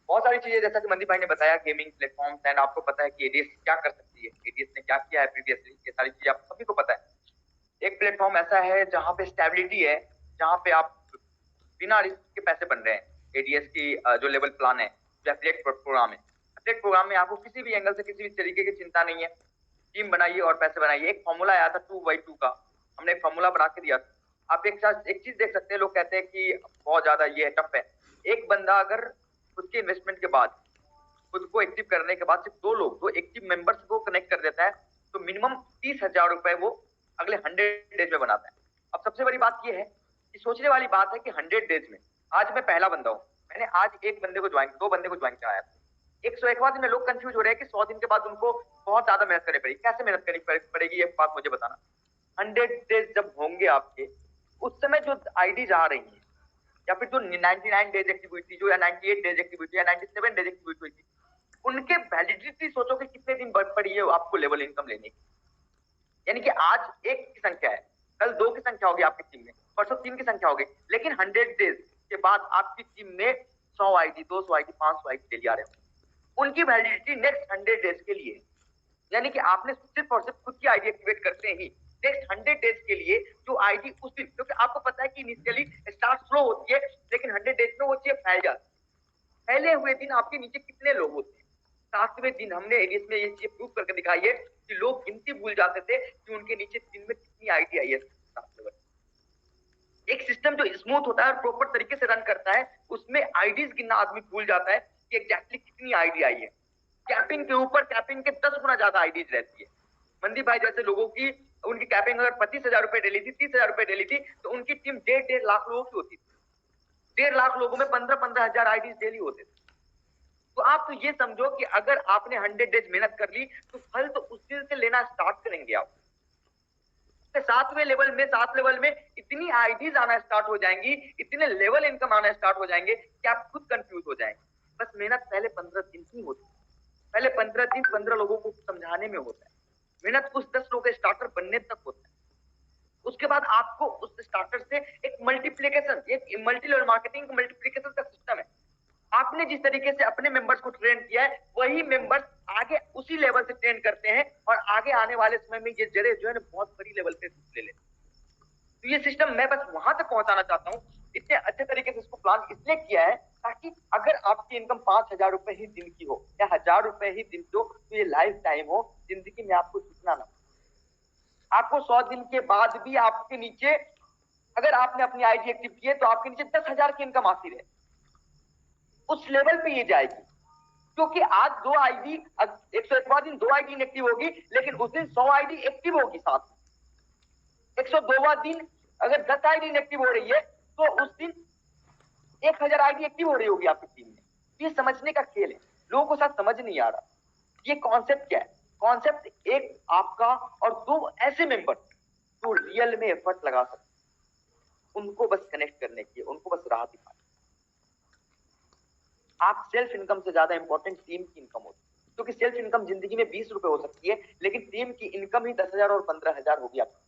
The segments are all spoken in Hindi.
बहुत सारी चीजें जैसा कि मनदीप भाई ने बताया, गेमिंग प्लेटफॉर्म्स, एंड आपको पता है कि एडीएस क्या कर सकती है, एडीएस ने क्या किया है प्रीवियसली, ये सारी चीजें आप सभी को पता है। एक प्लेटफॉर्म ऐसा है जहाँ पे स्टेबिलिटी है, जहाँ पे आप बिना रिस्क के पैसे बन रहे हैं। एडीएस की जो लेवल प्लान है, जो एफिलिएट प्रोग्राम है, एफिलिएट प्रोग्राम में आपको किसी भी एंगल से किसी भी तरीके की चिंता नहीं है। टीम बनाइए और पैसे बनाइए। एक फॉर्मूला आया था 2x2 का, हमने एक फॉर्मूला बना के दिया। आप एक चीज देख सकते हैं, लोग कहते हैं कि बहुत ज्यादा ये टफ है। एक बंदा अगर उसके इन्वेस्टमेंट के बाद, खुद को एक्टिव करने के बाद, सिर्फ 2 लोग, 2 एक्टिव मेंबर्स को कनेक्ट कर देता है, तो मिनिमम 30,000 रुपए वो अगले 100 डेज में बनाता है। अब सबसे बड़ी बात ये है कि सोचने वाली बात है कि 100 डेज में, आज मैं पहला बंदा हूं, मैंने आज एक बंदे को ज्वाइन, 2 बंदे को ज्वाइन कराया। 101वां दिन में लोग कंफ्यूज हो रहे हैं कि 100 दिन के बाद उनको बहुत ज्यादा मेहनत करनी पड़ेगी। कैसे मेहनत करनी पड़ेगी, ये बात मुझे बताना। 100 डेज जब होंगे आपके, उस समय जो आईडीज आ रही है, या फिर जो 99 डेज एक्टिविटी, जो या 98 डेज एक्टिविटी या 97 डेज एक्टिविटी हुई थी, उनके वैलिडिटी सोचो कि कितने दिन बढ़ पड़ी है आपको लेवल इनकम लेने की। यानी कि आज 1 की संख्या है, कल 2 की संख्या होगी आपकी टीम में, परसों 3 की संख्या होगी, लेकिन 100 डेज के बाद आपकी टीम में 100 आईडी, 200 आईडी, 500 आईडी डेली आ रहे हैं। उनकी वैलिडिटी नेक्स्ट 100 डेज के लिए। यानी कि आपने सिर्फ और सिर्फ खुद की आईडी एक्टिवेट करते ही नेक्स्ट 100 डेज के लिए जो आईडी उस दिन, क्योंकि आपको पता है कि इनिशियली स्टार्ट स्लो होती है, लेकिन 100 डेज में वो चीज फैल जाती है। फैले हुए दिन आपके नीचे कितने लोग होते हैं, 7वें दिन हमने एडीएस में ये चीज प्रूव करके दिखाई है कि लोग गिनती भूल जाते थे कि उनके नीचे दिन में कितनी आईडी आई है। एक सिस्टम जो स्मूथ होता है और प्रॉपर तरीके से रन करता है, उसमें आईडीज गिनना आदमी भूल जाता है कि एग्जैक्टली कितनी आईडी आई है। कैपिंग के ऊपर कैपिंग के 10 गुना ज्यादा आईडीज रहती है। मनदीप भाई जैसे लोगों की, उनकी कैपिंग अगर 25,000 रुपए डेली थी, 30,000 रुपए डेली थी, तो उनकी टीम 1.5 लाख लोगों की होती थी। 1.5 लाख लोगों में 15-15 हजार आईडीज डेली होते थे। तो आप तो ये समझो कि अगर आपने 100 डेज मेहनत कर ली, तो फल तो उस दिन से लेना स्टार्ट करेंगे आप। 7वें लेवल में, 7 लेवल में इतनी आईडीज आना स्टार्ट हो जाएंगी, इतने लेवल इनकम आना स्टार्ट हो जाएंगे कि आप खुद कंफ्यूज हो जाएंगे। बस मेहनत पहले 15 दिन ही होती है, पहले 15 दिन 15 लोगों को समझाने में होता है। मेहनत उस 10 लोगों के स्टार्टर बनने तक होता है। उसके बाद आपको उस स्टार्टर से एक मल्टीप्लिकेशन, एक मल्टी लेवल मार्केटिंग मल्टीप्लिकेशन का सिस्टम है। आपने जिस तरीके से अपने मेंबर्स को ट्रेन किया है, वही मेंबर्स आगे उसी लेवल से ट्रेन करते हैं, और आगे आने वाले समय में ये जड़े जो है ना बहुत बड़ी लेवल पे ले लेते हैं। तो ये सिस्टम मैं बस वहां तक पहुंचाना चाहता हूँ। इतने अच्छे तरीके से इसको प्लान इसलिए किया है ताकि अगर आपकी इनकम 5,000 रुपए ही दिन की हो या 1,000 रुपए ही दिन की हो, तो ये लाइफ टाइम हो, जिंदगी में आपको सीखना ना। आपको 100 दिन के बाद भी आपके नीचे, अगर आपने अपनी आईडी एक्टिव की है, तो आपके नीचे 10,000 की इनकम आती रहे, उस लेवल पे ये जाएगी। क्योंकि आज 2 आईडी, 101वां दिन 2 आईडी एक्टिव होगी, लेकिन उस दिन 100 आईडी एक्टिव होगी साथ में। 102वां दिन अगर 10 आईडी एक्टिव हो रही है, तो उस दिन 1,000 आईडी एक्टिव हो रही होगी आपकी टीम में। ये समझने का खेल है, लोगों को साथ समझ नहीं आ रहा। ये कॉन्सेप्ट क्या है? कॉन्सेप्ट एक आपका और 2 ऐसे मेंबर जो रियल में एफर्ट लगा सकते, उनको बस कनेक्ट करने की, उनको बस राह दिखानी। आप सेल्फ इनकम से ज्यादा इंपॉर्टेंट टीम की इनकम होती है, क्योंकि सेल्फ इनकम जिंदगी में 20 रुपए हो सकती है, लेकिन टीम की इनकम ही 10,000 और 15,000 होगी आपकी।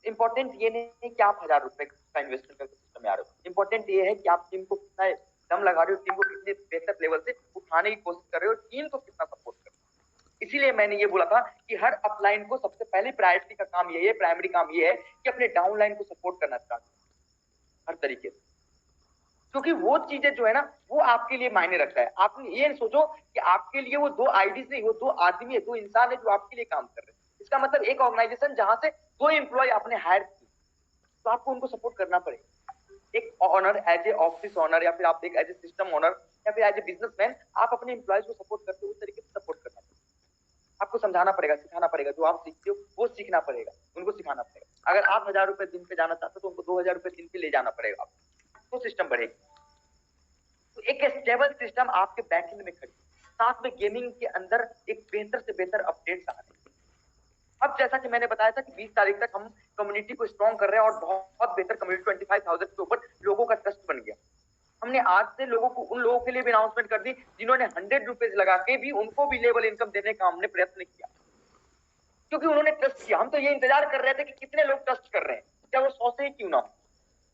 इंपॉर्टेंट ये नहीं है कि आप 1,000 रुपए का इन्वेस्टमेंट करके सिस्टम में आ रहे हो, इंपॉर्टेंट ये है कि आप टीम को कितना दम लगा रहे हो, टीम को कितने बेहतर लेवल से उठाने की कोशिश कर रहे हो, टीम को कितना सपोर्ट कर रहे हो। इसीलिए मैंने ये बोला था कि हर अपलाइन को सबसे पहले प्रायोरिटी का काम ये है, प्राइमरी काम ये है कि अपने डाउनलाइन को सपोर्ट करना स्टार्ट हर तरीके से, क्योंकि वो चीजें जो है ना, वो आपके लिए मायने रखता है। आपने ये सोचो कि आपके लिए वो 2 आईडीज नहीं, वो 2 आदमी है, 2 इंसान है जो आपके लिए काम कर रहे हैं। इसका मतलब एक ऑर्गेनाइजेशन जहां से 2 एम्प्लॉय आपने हायर की, तो आपको उनको सपोर्ट करना पड़ेगा। एक owner, as a office owner, या फिर आप एक एज ए सिस्टम ऑनर, या फिर एज ए बिजनेसमैन, आप अपने एम्प्लॉयज को सपोर्ट करते हो, उस तरीके से सपोर्ट करना पड़ेगा। आपको समझाना पड़ेगा, सिखाना पड़ेगा, जो आप सीखते हो वो सीखना पड़ेगा, उनको सिखाना पड़ेगा। अगर आप 1,000 रुपए दिन पे जाना चाहते हो, तो उनको 2,000 रुपए दिन पे ले जाना पड़ेगा, तो सिस्टम बढ़ेगी। तो एक स्टेबल सिस्टम आपके बैकएंड में खड़ी, साथ में गेमिंग के अंदर एक बेहतर से बेहतर अपडेट्स आ रहे हैं। अब जैसा कि मैंने बताया था कि 20 तारीख तक हम कम्युनिटी को स्ट्रॉन्ग कर रहे हैं, और बहुत बेहतर कम्युनिटी, 25,000 के ऊपर लोगों का ट्रस्ट बन गया। हमने आज से लोगों को, उन लोगों के लिए भी अनाउंसमेंट कर दी जिन्होंने 100 रुपीज लगा के भी उनको भी लेवल इनकम देने का हमने प्रयत्न किया, क्योंकि उन्होंने ट्रस्ट किया। हम तो ये इंतजार कर रहे थे कि कितने लोग ट्रस्ट कर रहे हैं, चाहे वो 100 से ही क्यों ना हो।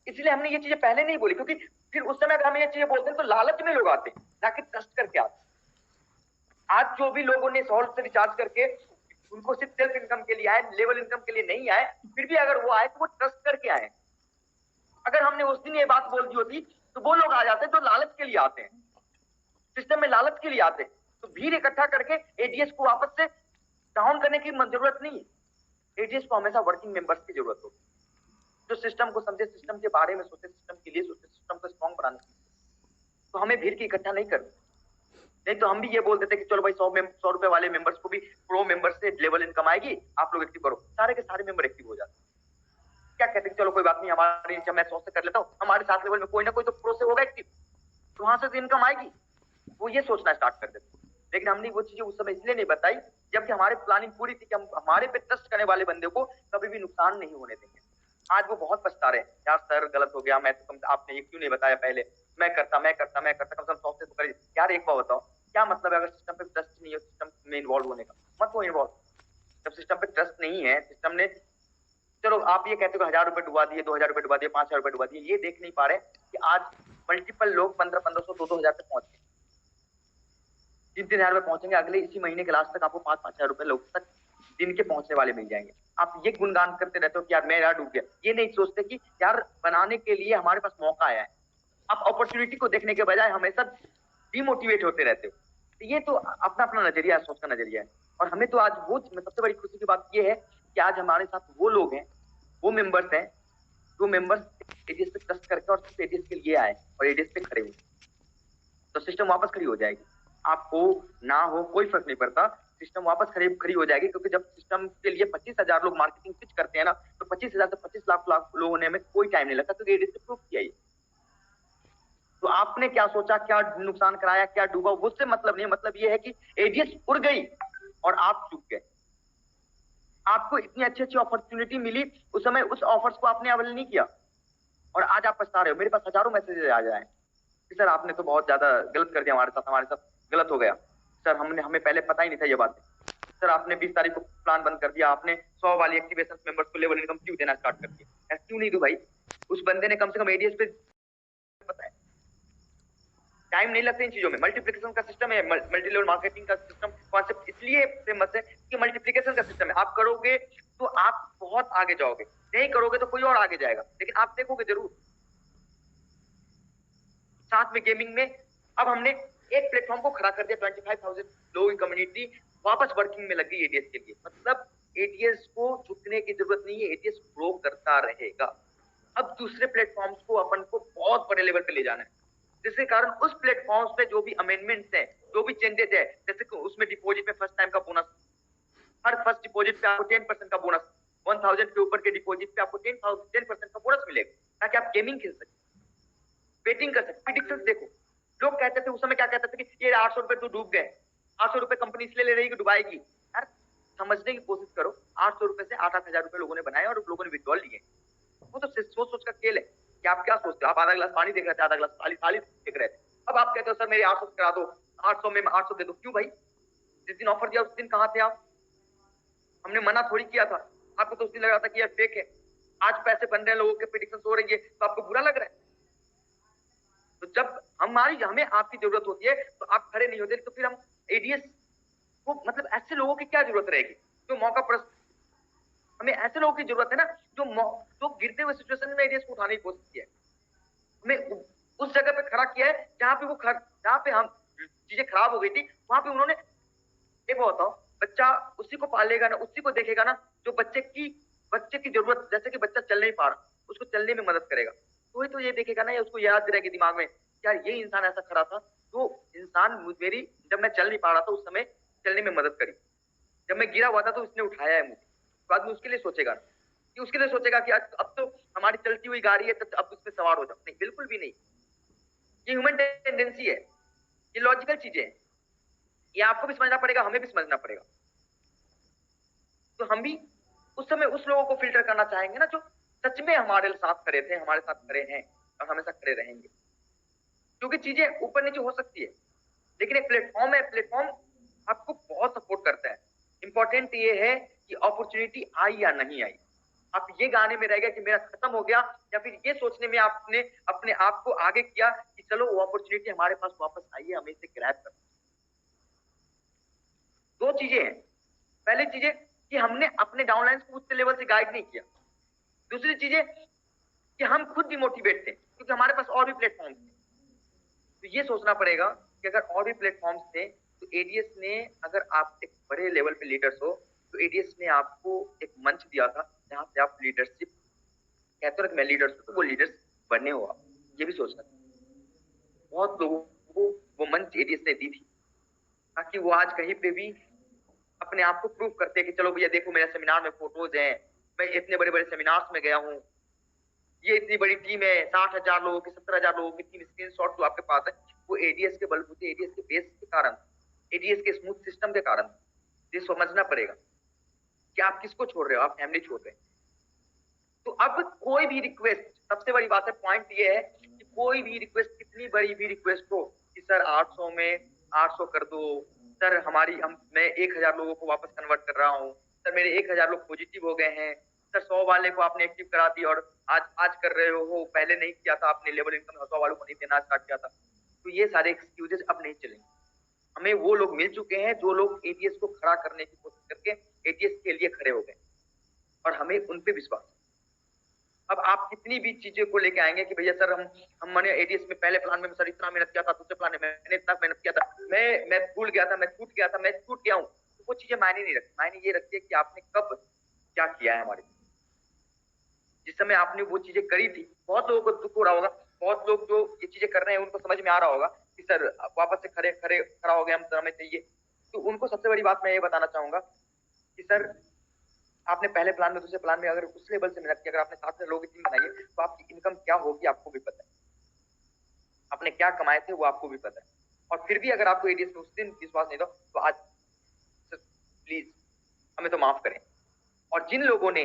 इसलिए हमने ये चीजें पहले नहीं बोली, क्योंकि फिर उस समय अगर हम ये चीजें बोलते हैं तो लालच में लोग आते हैं, ना कि ट्रस्ट करके आते हैं। आज जो भी लोगों ने 100 से रिचार्ज करके उनको सिर्फ सेल्फ इनकम के लिए आए, लेवल इनकम के लिए नहीं आए, फिर भी अगर वो आए तो वो ट्रस्ट करके आए। अगर हमने उस दिन ये बात बोल दी होती तो वो लोग आ जाते हैं जो लालच के लिए आते हैं, सिस्टम में लालच के लिए आते हैं। तो भीड़ इकट्ठा करके एडीएस को वापस से डाउन करने की जरूरत नहीं है। एडीएस को हमेशा वर्किंग मेंबर्स की जरूरत होती है, जो सिस्टम को समझे, सिस्टम के बारे में सोचे, सिस्टम के लिए सोचे, सिस्टम को स्ट्रॉन्ग बनाने। तो हमें भीड़ की इकट्ठा नहीं करनी। नहीं तो हम भी ये बोल देते कि चलो भाई 100 रुपए वाले मेंबर्स को भी प्रो मेंबर्स से लेवल इनकम आएगी, आप लोग एक्टिव करो, सारे के सारे मेंबर एक्टिव हो जाते। क्या कहते हैं, चलो कोई बात नहीं, हमारी मैं 100 से कर लेता हूँ, हमारे साथ लेवल में कोई ना कोई तो प्रो से होगा एक्टिव, तो वहां से तो इनकम आएगी। वो ये सोचना स्टार्ट कर देते। लेकिन हमने वो चीजें उस समय इसलिए नहीं बताई जबकि हमारी प्लानिंग पूरी थी कि हम हमारे पे ट्रस्ट करने वाले बंदे को कभी भी नुकसान नहीं होने देंगे। आज वो बहुत पछता रहे, यार सर गलत हो गया, मैं तो आपने ये क्यों नहीं बताया पहले, मैं करता कम से कम 100 से तो कर। यार एक बात बताओ, क्या मतलब है अगर सिस्टम पे ट्रस्ट नहीं है सिस्टम में इन्वॉल्व होने का? मत हो इन्वॉल्व। जब सिस्टम पे ट्रस्ट नहीं है, सिस्टम ने, चलो आप ये कहते हो 1000 रुपए डुबा दिए, 2000 रुपए डुबा दिए, 5000 रुपए डुबा दिए, ये देख नहीं पा रहे कि आज मल्टीपल लोग 1500, 2000 तक पहुंच गए, 3000 रुपए पहुंचेंगे। अगले इसी महीने के लास्ट तक आपको 5000 रुपए लोग तक दिन के पहुंचने वाले मिल जाएंगे। आप ये गुणगान करते रहते हो कि यार मैं यार डूब गया, ये नहीं सोचते कि यार बनाने के लिए हमारे पास मौका आया है। आप अपॉर्चुनिटी को देखने के बजाय हमेशा डिमोटिवेट होते रहते हो। तो ये तो अपना अपना नजरिया है, सोच का नजरिया है। और हमें तो आज वो सबसे बड़ी खुशी की बात ये है कि आज हमारे साथ वो लोग हैं, वो मेंबर्स हैं जो मेंबर्स एडीएस पे ट्रस्ट करके और सिर्फ एडीएस के लिए आए और एडीएस पे खड़े हुए। तो सिस्टम वापस खड़ी हो जाएगी, आप हो ना हो कोई फर्क नहीं पड़ता, सिस्टम वापस खड़ी हो जाएगी। क्योंकि जब सिस्टम के लिए 25,000 लोग मार्केटिंग पिच करते हैं ना, तो 25,000 से 25 लाख लोग होने में कोई टाइम नहीं लगता, क्योंकि एडीएस पे प्रूफ किया। तो आपने क्या सोचा, क्या नुकसान कराया, क्या डूबा, उससे मतलब नहीं। मतलब ये है कि एडीएस उड़ गई और आप चूक गए। आपको इतनी अच्छी अच्छी अपॉर्चुनिटी मिली, उस समय उस ऑफर्स को आपने अवेल नहीं किया और आज आप पछता रहे हो। मेरे पास हजारों मैसेजेस आ जाए कि सर आपने तो बहुत ज्यादा गलत कर दिया, हमारे साथ गलत हो गया सर, हमें पहले पता ही नहीं था ये बात। सर आपने 20 तारीख को प्लान बंद कर दिया, आपने 100 वाली एक्टिवेशन मेंबर्स को लेवल इनकम क्यों देना स्टार्ट कर दिया? क्यों नहीं दूं भाई? उस बंदे ने कम से कम एडीएस पे पता है, टाइम नहीं लगता इन चीजों में। मल्टीप्लिकेशन का सिस्टम है, मल्टी लेवल मार्केटिंग का सिस्टम कॉन्सेप्ट इसलिए फेमस है कि मल्टीप्लिकेशन का सिस्टम है। आप करोगे तो आप बहुत आगे जाओगे, नहीं करोगे तो कोई और आगे जाएगा, लेकिन आप देखोगे जरूर। साथ में गेमिंग में अब हमने एक प्लेटफॉर्म को खड़ा कर दिया, 25,000 लोगों की कम्युनिटी वापस वर्किंग में लग गई एडीएस के लिए। मतलब एडीएस को झुकने की जरूरत नहीं है, एडीएस ग्रो करता रहेगा। अब दूसरे प्लेटफॉर्म्स को अपन को बहुत बड़े लेवल पे ले जाना है, जिसके कारण उस प्लेटफॉर्म्स पे जो भी अमेंडमेंट्स हैं, जो भी चेंजेस है, जैसे कि उसमें डिपॉजिट में फर्स्ट टाइम का बोनस, हर फर्स्ट डिपॉजिट पे आपको 10% का बोनस, 1000 के ऊपर के डिपॉजिट पे आपको 10% का बोनस मिलेगा, ताकि आप गेमिंग खेल सके, बेटिंग कर सकते। प्रेडिक्शंस देखो, लोग कहते थे उस समय, क्या कहते थे कि ये 800 रुपए तो डूब गए, 800 रुपए कंपनी इसलिए ले रही है कि डुबाएगी। यार समझने की कोशिश करो, 800 रुपए से 8-8 हजार रुपए लोगों ने बनाए और लोगों ने विड्रॉल लिए। वो तो सोच सोच का खेल है कि आप क्या सोचते हो। आप आधा गिलास पानी देख रहे थे, आधा गिलास थाली देख रहे थे। अब आप कहते हो सर मेरे 800 करा दो, 800 में 800 दे दो। क्यों भाई? जिस दिन ऑफर दिया उस दिन कहाँ थे आप? हमने मना थोड़ी किया था आपको, तो उस दिन लग रहा था कि यार फेक है। आज पैसे बन रहे हैं, लोगों के प्रेडिक्शन हो रही है, तो आपको बुरा लग रहा है। तो जब हमें आपकी जरूरत होती है तो आप खड़े नहीं होते, तो फिर हम एडीएस को, मतलब ऐसे लोगों की क्या जरूरत रहेगी जो मौका पर, हमें ऐसे लोगों की जरूरत है ना जो गिरते हुए सिचुएशन में एडीएस को उठाने की कोशिश की है। हमें उस जगह पे खड़ा किया है जहां पे हम चीजें खराब हो गई थी, वहां पे उन्होंने, एक बताओ, बच्चा उसी को पालेगा ना, उसी को देखेगा ना जो बच्चे की जरूरत, जैसे कि बच्चा चल नहीं पा रहा, उसको चलने में मदद करेगा। कोई तो ये देखेगा ना, या उसको याद रहेगी दिमाग में, यार ये इंसान ऐसा खड़ा था, तो इंसान मेरी, जब मैं चल नहीं पा रहा था उस समय चलने में मदद करी, जब मैं गिरा हुआ था तो उसने उठाया है मुझे। तो आदमी उसके लिए सोचेगा कि अब तो हमारी चलती हुई गाड़ी है, तो अब उसमें सवार हो जाओ। नहीं, बिल्कुल भी नहीं। ये ह्यूमन टेंडेंसी है, ये लॉजिकल चीजें हैं, ये आपको भी समझना पड़ेगा, हमें भी समझना पड़ेगा। तो हम भी उस समय उस लोगों को फिल्टर करना चाहेंगे ना जो सच में हमारे साथ खड़े थे, हमारे साथ खड़े हैं और हमेशा खड़े रहेंगे। क्योंकि चीजें ऊपर नीचे हो सकती है, लेकिन एक प्लेटफॉर्म है, प्लेटफॉर्म आपको बहुत सपोर्ट करता है। इंपॉर्टेंट ये है कि अपॉर्चुनिटी आई या नहीं आई, आप ये गाने में रह गए कि मेरा खत्म हो गया, या फिर ये सोचने में आपने अपने आप को आगे किया कि चलो वो अपॉर्चुनिटी हमारे पास वापस आई है, हमें इसे ग्रैब करना। दो चीजें हैं। पहली चीज है कि हमने अपने डाउनलाइंस को उस लेवल से गाइड नहीं किया। दूसरी चीज है कि हम खुद भी मोटिवेट थे क्योंकि हमारे पास और भी प्लेटफॉर्म थे। तो ये सोचना पड़ेगा कि अगर और भी प्लेटफॉर्म्स थे तो एडीएस ने, अगर आप एक बड़े लेवल पे लीडर्स हो तो एडीएस ने आपको एक मंच दिया था जहां पे आप लीडरशिप, कहते हो कि मैं लीडर्स हूं तो वो लीडर्स बनने हो आप, ये भी सोचना था। बहुत लोगों को वो मंच एडीएस ने दी थी ताकि वो आज कहीं पे भी अपने आप को प्रूव करते कि चलो भैया देखो मेरे सेमिनार में फोटोज हैं, मैं इतने बड़े बड़े सेमिनार्स में गया हूँ, ये इतनी बड़ी टीम है, 60,000 लोगों की, 17,000 लोगों की टीम, स्क्रीनशॉट जो आपके पास है वो एडीएस के बलबूते, एडीएस के बेस के कारण, एडीएस के स्मूथ सिस्टम के कारण। ये समझना पड़ेगा कि आप किसको छोड़ रहे हो, आप फैमिली छोड़ रहे हैं। तो अब कोई भी रिक्वेस्ट, सबसे बड़ी बात है, पॉइंट ये है कि कोई भी रिक्वेस्ट, कितनी बड़ी भी रिक्वेस्ट हो कि सर 800 में 800 कर दो, सर मैं 1000 लोगों को वापस कन्वर्ट कर रहा हूँ, सर मेरे 1000 लोग पॉजिटिव हो गए हैं, सर 100 वाले को आपने एक्टिव करा दी और आज कर रहे हो, पहले नहीं किया था आपने, लेवल इनकम 100 वालों को नहीं देना स्टार्ट किया था। तो ये सारे एक्सक्यूजेस अब नहीं चलेंगे। हमें वो लोग मिल चुके हैं जो लोग एटीएस को खड़ा करने की कोशिश करके एटीएस के लिए खड़े हो गए और हमें उन पे विश्वास। अब आप कितनी भी चीजें को लेके आएंगे कि भैया सर मैंने एटीएस में पहले प्लान में सर इतना मेहनत किया था, दूसरे प्लान में मैंने इतना मेहनत किया था, मैं भूल गया था, मैं छूट गया था, मैं छूट गया हूँ, तो वो चीजें मायने नहीं रखती। मायने ये रखती है कि आपने कब क्या किया है हमारे, जिस समय आपने वो चीजें करी थी। बहुत लोगों को दुख हो रहा होगा, बहुत लोग जो ये चीजें कर रहे हैं उनको समझ में आ रहा होगा कि सर वापस से खड़ा हो गया, हम हमें चाहिए। तो उनको सबसे बड़ी बात मैं ये बताना चाहूंगा कि सर आपने पहले प्लान में, दूसरे प्लान में अगर उस लेवल से मेहनत की, अगर आपने 7 लोगों की टीम बनाई है तो आपकी इनकम क्या होगी आपको भी पता है, आपने क्या कमाए थे वो आपको भी पता है। और फिर भी अगर आपको एडीएस में उस दिन विश्वास नहीं था तो आज प्लीज हमें तो माफ करें। और जिन लोगों ने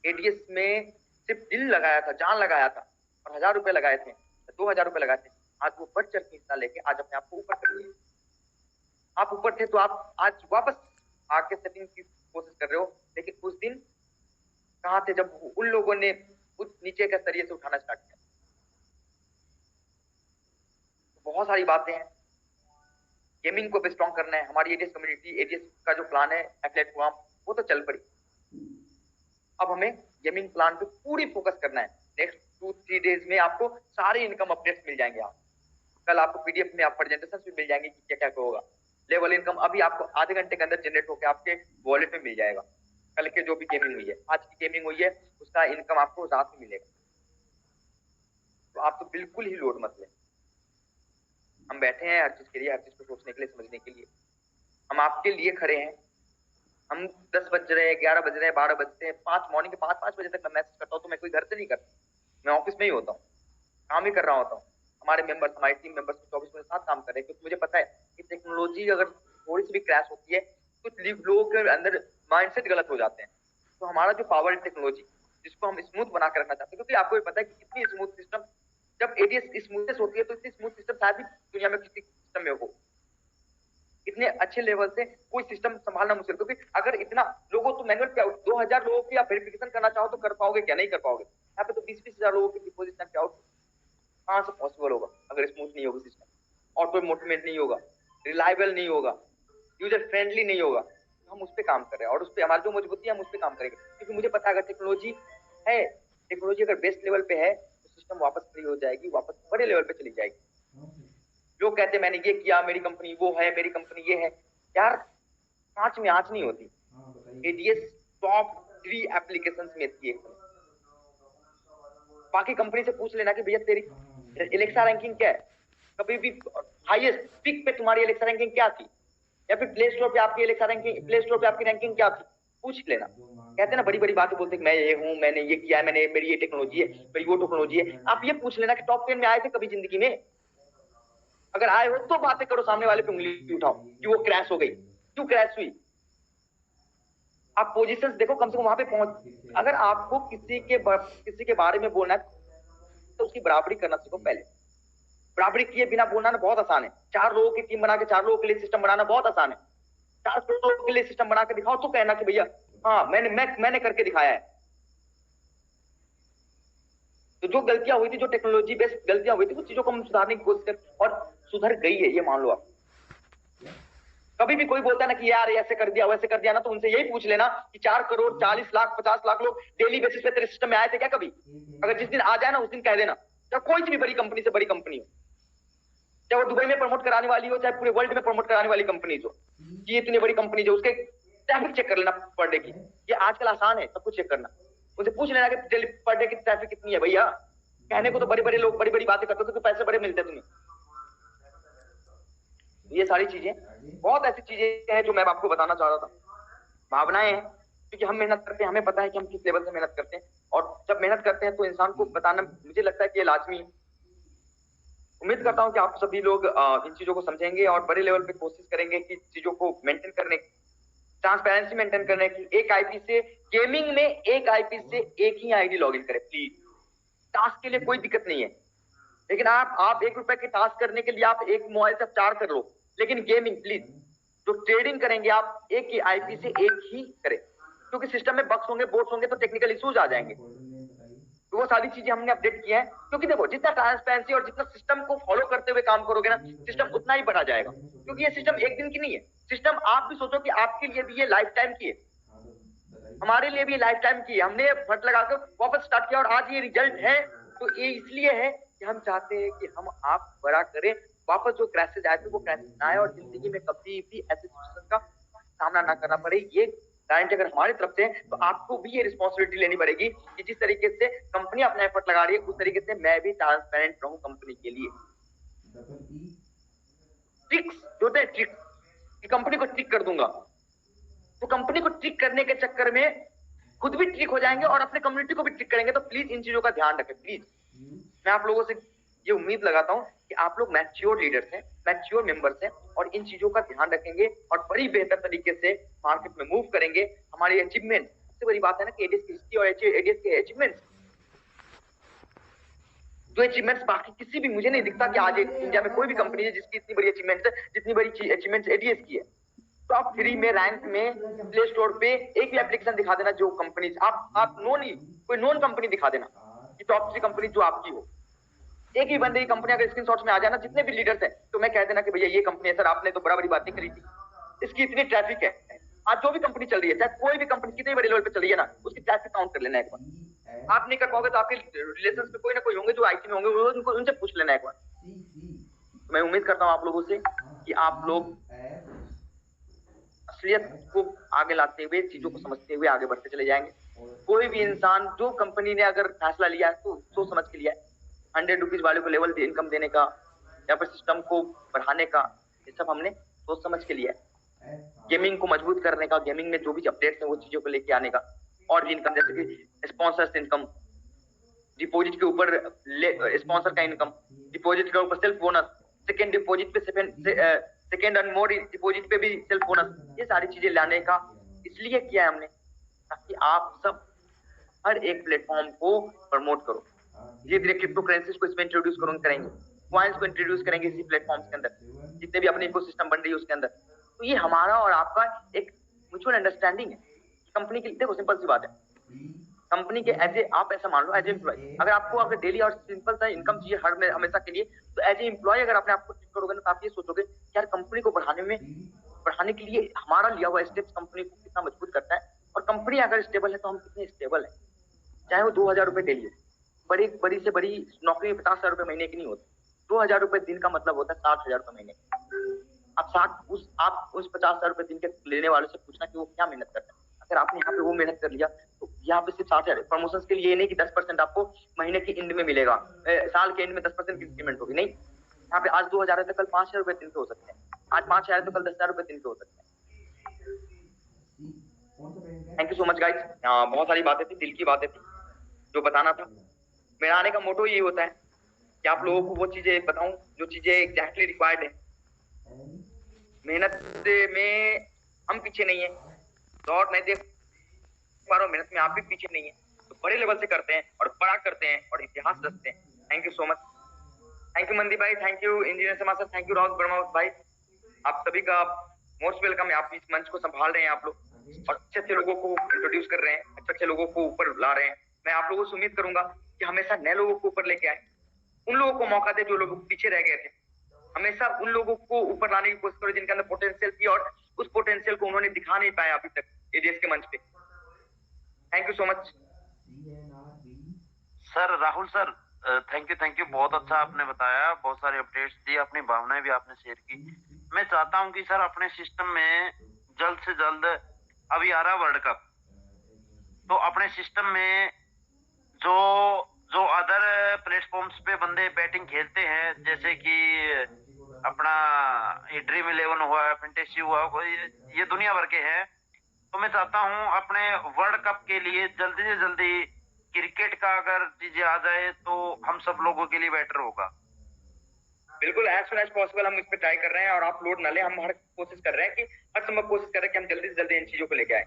एडीएस में सिर्फ दिल लगाया था, जान लगाया था और 1000 रुपए लगाए थे, 2000 रुपए लगाए थे, आज वो बढ़ चढ़ के हिस्सा लेके आज अपने आप को ऊपर कर लिए। आप ऊपर थे तो आप आज वापस आके सेटिंग की कोशिश कर रहे हो, लेकिन उस दिन कहां थे जब उन लोगों ने उस नीचे के सरिये से उठाना स्टार्ट किया। तो बहुत सारी बातें हैं। गेमिंग को भी स्ट्रॉन्ग करना है, हमारी एडीएस कम्युनिटी, एडीएस का जो प्लान है एफिलिएट प्रोग्राम, वो तो चल पड़ी। अब हमें गेमिंग प्लान पे पूरी फोकस करना है। नेक्स्ट 2-3 डेज में आपको सारे इनकम अपडेट्स मिल जाएंगे। आप कल आपको पीडीएफ में आप प्रेजेंटेशन भी मिल जाएंगे कि क्या क्या होगा। लेवल इनकम अभी आपको आधे घंटे के अंदर जनरेट होकर आपके वॉलेट में मिल जाएगा। कल के जो भी गेमिंग हुई है, आज की गेमिंग हुई है, उसका इनकम आपको रात में मिलेगा। तो आप तो बिल्कुल ही लोड मत लें। हम बैठे हैं हर चीज के लिए, हर चीज को सोचने के लिए, समझने के लिए। हम आपके लिए खड़े हैं। हम 10 बज रहे हैं, 11 बज रहे हैं, 12 बजते हैं, 5 मॉर्निंग के 5 बजे तक मैं मैसेज करता हूँ तो मैं कोई घर से नहीं करता, मैं ऑफिस में ही होता हूँ, काम ही कर रहा होता हूँ। हमारे मेंबर्स, हमारी टीम मेंबर्स 24 मेरे साथ काम कर रहे हैं, क्योंकि मुझे पता है कि टेक्नोलॉजी अगर थोड़ी सी भी क्रैश होती है कुछ लोगों के अंदर माइंडसेट गलत हो जाते हैं। तो हमारा जो पावर है टेक्नोलॉजी, जिसको हम स्मूथ बना कर रखना चाहते हैं, क्योंकि आपको भी पता है कि कितनी स्मूथ सिस्टम, जब एडीएस स्मूथनेस होती है तो इतनी स्मूथ सिस्टम शायद ही दुनिया में किसी सिस्टम में हो। इतने अच्छे लेवल से कोई सिस्टम संभालना मुश्किल, क्योंकि अगर इतना लोगों तो मैनुअल पे 2000 लोगों की आप वेरिफिकेशन करना चाहो तो कर पाओगे क्या? नहीं कर पाओगे। यहाँ पे तो 20-20 हजार लोगों की डिपोजिट पे आउट कहां से पॉसिबल होगा अगर स्मूथ नहीं होगा सिस्टम, ऑटोमेटेड नहीं होगा, रिलायबल नहीं होगा, यूजर फ्रेंडली नहीं होगा। तो हम उस पर काम कर रहे हैं और उस पर हमारी जो मजबूती है हम उस पर काम करेंगे, क्योंकि मुझे पता है अगर टेक्नोलॉजी है, टेक्नोलॉजी अगर बेस्ट लेवल पे है तो सिस्टम वापस फ्री हो जाएगी, वापस बड़े लेवल पे चली जाएगी। लोग कहते हैं मैंने ये किया, मेरी कंपनी वो है, मेरी कंपनी ये है। यार कांच में आंच नहीं होती। एडीएस टॉप 3 एप्लीकेशंस में थी एक। बाकी कंपनी से पूछ लेना कि भैया तेरी एलेक्सा रैंकिंग क्या है, कभी भी हाईएस्ट पिक पे तुम्हारी एलेक्सा रैंकिंग क्या थी, या फिर प्ले स्टोर पे आपकी एलेक्सा रैंकिंग, प्ले स्टोर पे आपकी रैंकिंग क्या थी, पूछ लेना। कहते हैं ना बड़ी बड़ी बातें बोलते हैं मैं ये हूं, मैंने ये किया है, मैंने मेरी ये टेक्नोलॉजी है, मेरी वो टेक्नोलॉजी है। आप ये पूछ लेना कि टॉप 10 में आए थे कभी जिंदगी में? अगर आए हो तो बातें करो, सामने वाले पे उंगली उठाओ कि वो क्रैश हो गई, क्यों क्रैश हुई। आप पोजीशंस देखो, कम से कम वहां पे पहुंच। अगर आपको किसी के बारे में बोलना है तो उसकी बराबरी करना सीखो पहले। बराबरी किए बिना बोलना ना बहुत आसान है। 4 लोगों की टीम बना के 4 लोगों के लिए सिस्टम बनाना बहुत आसान है। 4 लोगों के लिए सिस्टम बना के दिखाओ तो कहना कि भैया हाँ मैंने करके दिखाया है। तो जो गलतियां हुई थी, जो टेक्नोलॉजी बेस्ड गलतियां हुई थी, उस चीजों को हम सुधारने की कोशिश कर और सुधर गई है, ये मान लो आप। कभी भी कोई बोलता है ना कि यार ऐसे कर दिया वैसे कर दिया ना, तो उनसे यही पूछ लेना कि 4 करोड़ 40 लाख 50 लाख लोग डेली बेसिस पे तेरे सिस्टम में आए थे क्या कभी? अगर जिस दिन आ जाए ना उस दिन कह देना, चाहे कोई सी भी बड़ी कंपनी से बड़ी कंपनी हो, चाहे वो दुबई में प्रमोट कराने वाली हो, चाहे पूरे वर्ल्ड में प्रमोट कराने वाली कंपनी हो, ये इतनी बड़ी कंपनी जो, उसके ट्रैफिक चेक कर लेना पर डे की। ये आजकल आसान है सब कुछ चेक करना। उनसे पूछ लेना कि डेली पर डे की ट्रैफिक कितनी है भैया। कहने को तो बड़े बड़े लोग बड़ी बड़ी बातें करते हो क्योंकि पैसे बड़े मिलते हैं तुम्हें। ये सारी चीजें, बहुत ऐसी चीजें हैं जो मैं आपको बताना चाह रहा था। भावनाएं हैं, क्योंकि हम मेहनत करते हैं, हमें पता है कि हम किस लेवल से मेहनत करते हैं, और जब मेहनत करते हैं तो इंसान को बताना मुझे लगता है कि ये लाजमी। उम्मीद करता हूं कि आप सभी लोग इन चीजों को समझेंगे और बड़े लेवल पे कोशिश करेंगे कि चीजों को मेंटेन करने, ट्रांसपेरेंसी मेंटेन करने की। एक आईपी से गेमिंग में एक आईपी से एक ही आईडी लॉगिन करें प्लीज। टास्क के लिए कोई दिक्कत नहीं है, लेकिन आप ₹1 के टास्क करने के लिए आप एक मोबाइल से 4 कर लो, लेकिन गेमिंग प्लीज, जो ट्रेडिंग करेंगे आप एक ही आईपी से एक ही करें, क्योंकि सिस्टम में बग्स होंगे, बोट्स होंगे, तो टेक्निकल इश्यूज आ जाएंगे। तो वो सारी चीजें हमने अपडेट की है, क्योंकि देखो जितना ट्रांसपेरेंसी और जितना सिस्टम को फॉलो करते हुए काम करोगे ना, सिस्टम उतना ही बढ़ा जाएगा। क्योंकि ये सिस्टम एक दिन की नहीं है, सिस्टम आप भी सोचो कि आपके लिए भी ये लाइफ टाइम की है, हमारे लिए भी लाइफ टाइम की है। हमने फट लगाकर वापस स्टार्ट किया और आज ये रिजल्ट है। तो ये इसलिए है कि हम चाहते हैं कि हम आप बड़ा करें, वापस जो क्रैशेज आए थे वो क्रैशेज ना आए, और जिंदगी में कभी भी ऐसे सिचुएशन का सामना ना करना पड़े। ये गारंटी अगर हमारी तरफ से है, तो आपको भी ये रिस्पॉन्सिबिलिटी लेनी पड़ेगी कि जिस तरीके से कंपनी अपना एफर्ट लगा रही है, उस तरीके से मैं भी ट्रांसपेरेंट रहूं कंपनी के लिए। ट्रिक्स जो होते हैं, ट्रिक्स, कंपनी को ट्रिक कर दूंगा, तो कंपनी को ट्रिक करने के चक्कर में खुद भी ट्रिक हो जाएंगे और अपने कम्युनिटी को भी ट्रिक करेंगे। तो प्लीज इन चीजों का ध्यान रखें प्लीज। मैं आप लोगों से ये उम्मीद लगाता हूं कि आप लोग मैच्योर लीडर्स हैं, मैच्योर मेंबर्स हैं, और इन चीजों का ध्यान रखेंगे और बड़ी बेहतर तरीके से मार्केट में मूव करेंगे। हमारी अचीवमेंट, सबसे बड़ी बात है ना कि एडीएस की हिस्ट्री और एडीएस के अचीवमेंट्स, जो अचीवमेंट्स बाकी किसी भी, मुझे नहीं दिखता कि आज इंडिया में कोई भी कंपनी है जिसकी इतनी बड़ी अचीवमेंट्स है जितनी बड़ी अचीवमेंट्स एडीएस की है। तो आप फ्री में रैंक में प्ले स्टोर पे एक भी एप्लीकेशन दिखा देना जो कंपनी आप नोन ही कोई नॉन कंपनी दिखा देना कि टॉप 3 कंपनी जो आपकी हो। एक ही बंदे की कंपनी अगर स्क्रीनशॉट्स में आ जाना, जितने भी लीडर्स हैं, तो मैं कह देना कि भैया ये कंपनी है सर, आपने तो बड़ा बड़ी बातें करी थी, इसकी इतनी ट्रैफिक है। आज जो भी कंपनी चल रही है, चाहे कोई भी कंपनी कितने बड़े लेवल पे चल रही है ना, उसकी ट्रैफिक काउंट कर लेना एक बार। आप नहीं कर पाओगे तो आपके रिलेशंस में कोई ना कोई होंगे जो आईटी में होंगे, उनको उनसे पूछ लेना एक बार। मैं उम्मीद करता हूं आप लोगों से कि आप लोग असलियत को आगे लाते हुए, चीजों को समझते हुए आगे बढ़ते चले जाएंगे। कोई भी इंसान, जो कंपनी ने अगर फैसला लिया है तो सोच समझ के लिया है। ₹100 वाले को लेवल इनकम देने का या फिर सिस्टम को बढ़ाने का, ये सब हमने सोच समझ के लिया है। गेमिंग को मजबूत करने का, गेमिंग में जो भी अपडेट्स हैं वो चीजों को लेके आने का, और भी इनकम, जैसे कि स्पॉन्सर्स इनकम, डिपॉजिट के ऊपर स्पॉन्सर का इनकम, डिपॉजिट के ऊपर सेल्फ बोनस, सेकंड डिपॉजिट पे सेकंड एंड मोर डिपॉजिट पे भी सेल्फ बोनस, ये सारी चीजें लाने का इसलिए किया है हमने, ताकि आप सब हर एक प्लेटफॉर्म को प्रमोट करो। धीरे धीरे क्रिप्टो करेंसीज को इसमें इंट्रोड्यूस करेंगे, कॉइन्स को इंट्रोड्यूस करेंगे इसी प्लेटफॉर्म्स के अंदर, जितने भी अपने इकोसिस्टम बन रही है उसके अंदर। तो ये हमारा और आपका एक म्यूचुअल अंडरस्टैंडिंग है। कंपनी के लिए देखो सिंपल सी बात है, कंपनी के एज ए, आप ऐसा मान लो एज ए एम्प्लॉय, अगर आपको अगर डेली और सिंपल सा इनकम चाहिए हर में हमेशा के लिए, तो एज ए एम्प्लॉय अगर आपने आपको ट्रीट करोगे ना, तो आप ये सोचोगे यार कंपनी को बढ़ाने के लिए हमारा लिया हुआ स्टेप्स कंपनी को कितना मजबूत करता है, और कंपनी अगर स्टेबल है तो हम कितने स्टेबल है। चाहे वो 2000 रुपए डेली हो, बड़ी से बड़ी नौकरी 50,000 रुपए महीने की नहीं होती। 2000 रुपए दिन का मतलब होता है 60,000 रुपए महीने। आप उस 50,000 रुपए दिन के लेने वालों से पूछना कि वो क्या मेहनत करता है। अगर आपने यहाँ पे वो मेहनत कर लिया, तो यहाँ पे सिर्फ 60,000 प्रमोशन के लिए नहीं कि 10% आपको महीने की एंड में मिलेगा, साल के एंड में 10% की इंक्रीमेंट होगी, नहीं। यहाँ पे आज 2000 है तो कल 5,000 रुपए दिन के हो सकते हैं, आज 5,000 तो कल 10,000 रुपए दिन के हो सकते हैं। Thank you so much guys. बहुत सारी बातें थी, दिल की बातें थी जो बताना था। मेरा आने का मोटो यही होता है कि आप लोगों को वो चीजें बताऊं जो चीजें एग्जैक्टली रिक्वायर्ड है। मेहनत में हम पीछे नहीं है, दौड़ मैं देख पा रहा हूँ, मेहनत में आप भी पीछे नहीं है, तो बड़े लेवल से करते हैं और बड़ा करते हैं और इतिहास रचते हैं। Thank you so much. Thank you मंदी भाई, थैंक यू इंजीनियर समाज sir, thank you Rahul Verma भाई, आप सभी का मोस्ट वेलकम है। आप इस मंच को संभाल रहे हैं आप लोग, और अच्छे अच्छे लोगों को इंट्रोड्यूस कर रहे हैं, अच्छे अच्छे लोगों को ऊपर ला रहे हैं। मैं आप लोगों से उम्मीद करूंगा कि हमेशा नए लोगों को ऊपर लेके आए, उन लोगों को मौका दे जो लोग पीछे रह गए थे। हमेशा उन लोगों को ऊपर लाने की कोशिश करो जिनके अंदर पोटेंशियल थी और उस पोटेंशियल को उन्होंने दिखा नहीं पाया अभी तक एडीएस के मंच पे। Thank you so much sir. Rahul sir, thank you, बहुत अच्छा आपने बताया, बहुत सारे अपडेट्स दिए, अपनी भावनाएं भी आपने शेयर की। मैं चाहता हूं कि सर अपने सिस्टम में जल्द से जल्द, अभी आ रहा वर्ल्ड कप, तो अपने सिस्टम में जो जो अदर प्लेटफॉर्म्स पे बंदे बैटिंग खेलते हैं, जैसे कि अपना ये ड्रीम 11 हुआ, फैंटेसी हुआ, ये दुनिया भर के हैं। तो मैं चाहता हूं अपने वर्ल्ड कप के लिए जल्दी से जल्दी क्रिकेट का अगर चीजें आ जाए तो हम सब लोगों के लिए बेटर होगा। बिल्कुल एज सुन एज पॉसिबल हम इस पे ट्राई कर रहे हैं और आप लोड न ले, हम हर कोशिश कर रहे हैं कि हर संभव कोशिश कर रहे हैं कि हम जल्दी से जल्दी इन चीजों को लेके आए।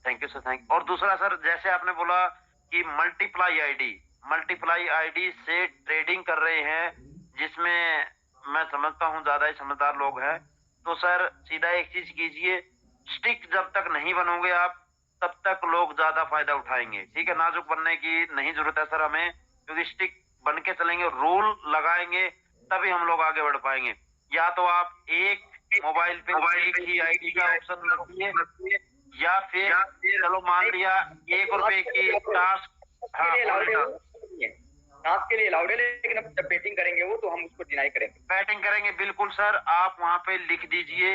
Thank you sir, thank. और दूसरा सर, जैसे आपने बोला कि मल्टीप्लाई आईडी से ट्रेडिंग कर रहे हैं, जिसमें मैं समझता हूँ ज्यादा ही समझदार लोग हैं। तो सर सीधा एक चीज कीजिए, स्टिक जब तक नहीं बनोगे आप, तब तक लोग ज्यादा फायदा उठाएंगे। ठीक है, नाजुक बनने की नहीं जरूरत है सर हमें, क्योंकि स्टिक बन के चलेंगे, रूल लगाएंगे, तभी हम लोग आगे बढ़ पाएंगे। या तो आप एक मोबाइल पे एक ही आईडी का ऑप्शन रखिए, या फिर चलो मान लिया ₹1 की टास्क। हाँ, टास्क के लिए अलाउड है, लेकिन अब जब बैटिंग करेंगे वो तो हम उसको डिनाई करेंगे। बैटिंग करेंगे बिल्कुल सर, आप वहां पे लिख दीजिए,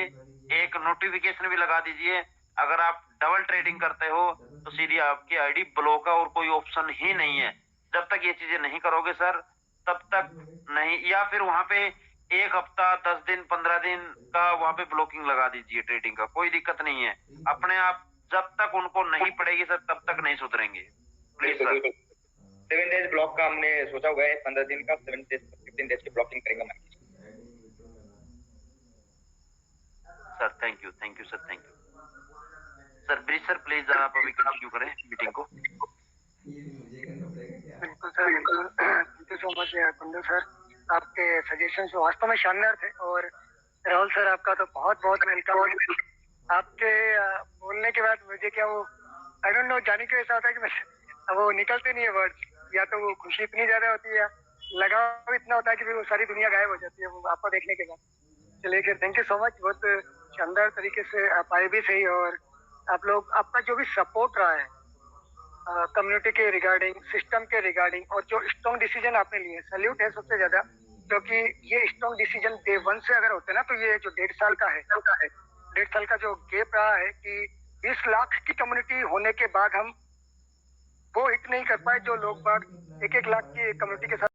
एक नोटिफिकेशन भी लगा दीजिए, अगर आप डबल ट्रेडिंग करते हो तो सीधी आपकी आईडी ब्लॉक है और कोई ऑप्शन ही नहीं है। जब तक ये चीजें नहीं करोगे सर, तब तक नहीं। या फिर वहां पे 1 हफ्ता, 10 दिन, 15 दिन का वहां पे ब्लॉकिंग लगा दीजिए ट्रेडिंग का, कोई दिक्कत नहीं है। अपने आप जब तक उनको नहीं पड़ेगी सर, तब तक नहीं सुधरेंगे। Please sir. 7 डेज ब्लॉक का हमने सोचा हुआ है, 15 दिन का, 7 डेज 15 डेज की ब्लॉकिंग करेंगे मैं। Sir thank you sir, thank you sir. Bridge sir please आप अभी कंटिन्यू करें मीटिंग को। बिल्कुल सर, बिल्कुल। Thank you so much Kundan sir, आपके सजेशंस वास्तव में शानदार थे। और राहुल सर, आपका तो बहुत बहुत वेलकम है। आपके बोलने के बाद मुझे क्या वो आई डोंट नो, जाने क्यों ऐसा होता है कि वो निकलते नहीं है वर्ड्स, या तो वो खुशी इतनी ज्यादा होती है, लगाव इतना होता है कि फिर वो सारी दुनिया गायब हो जाती है वो आपको देखने के बाद। चलिए खैर, थैंक यू सो मच, बहुत शानदार तरीके से आप आए भी सही, और आप लोग, आपका जो भी सपोर्ट रहा है कम्युनिटी के रिगार्डिंग, सिस्टम के रिगार्डिंग, और जो स्ट्रॉन्ग डिसीजन आपने लिए, सैल्यूट है सबसे ज्यादा। क्योंकि ये स्ट्रॉन्ग डिसीजन डे 1 से अगर होते ना, तो ये जो 1.5 साल का है, 1.5 साल का जो गैप रहा है कि 20 लाख की कम्युनिटी होने के बाद हम वो हिट नहीं कर पाए जो लोग बाग 1-1 लाख की कम्युनिटी के साथ